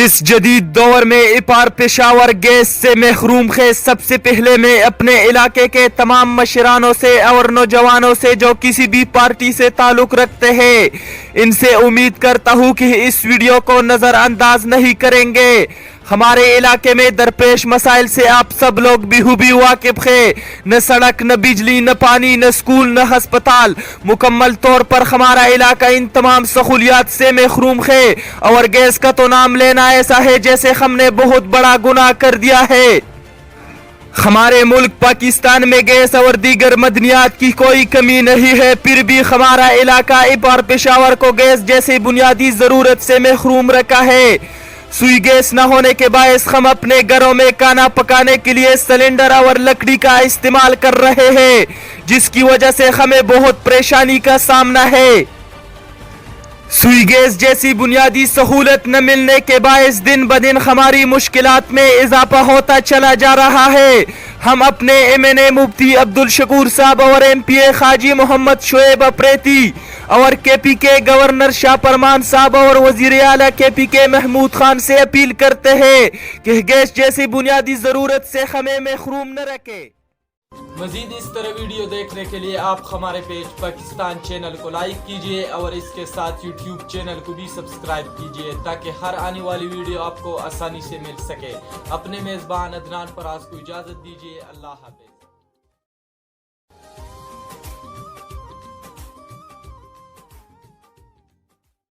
اس جدید دور میں اپار پشاور گیس سے محروم ہے۔ سب سے پہلے میں اپنے علاقے کے تمام مشرانوں سے اور نوجوانوں سے جو کسی بھی پارٹی سے تعلق رکھتے ہیں ان سے امید کرتا ہوں کہ اس ویڈیو کو نظر انداز نہیں کریں گے۔ ہمارے علاقے میں درپیش مسائل سے آپ سب لوگ بخوبی واقف ہیں۔ نہ سڑک، نہ بجلی، نہ پانی، نہ اسکول، نہ ہسپتال۔ مکمل طور پر ہمارا علاقہ ان تمام سہولیات سے محروم ہے اور گیس کا تو نام لینا ایسا ہے جیسے ہم نے بہت بڑا گناہ کر دیا ہے۔ ہمارے ملک پاکستان میں گیس اور دیگر مدنیات کی کوئی کمی نہیں ہے، پھر بھی ہمارا علاقہ اپار پشاور کو گیس جیسی بنیادی ضرورت سے محروم رکھا ہے۔ سوئی گیس نہ ہونے کے باعث ہم اپنے گھروں میں کھانا پکانے کے لیے سلنڈر اور لکڑی کا استعمال کر رہے ہیں، جس کی وجہ سے ہمیں بہت پریشانی کا سامنا ہے۔ سوئی گیس جیسی بنیادی سہولت نہ ملنے کے باعث دن بدن ہماری مشکلات میں اضافہ ہوتا چلا جا رہا ہے۔ ہم اپنے MNA مفتی عبدالشکور صاحب اور MP حاجی محمد شعیب اپریتی اور KP کے گورنر شاہ فرمان صاحب اور وزیر اعلیٰ KP کے محمود خان سے اپیل کرتے ہیں کہ گیس جیسی بنیادی ضرورت سے ہمیں محروم نہ رکھے۔ مزید اس طرح ویڈیو دیکھنے کے لیے آپ ہمارے پیج پاکستان چینل کو لائک کیجئے اور اس کے ساتھ YouTube چینل کو بھی سبسکرائب کیجئے تاکہ ہر آنے والی ویڈیو آپ کو آسانی سے مل سکے۔ اپنے میزبان عدنان فراز کو اجازت دیجئے۔ اللہ حافظ۔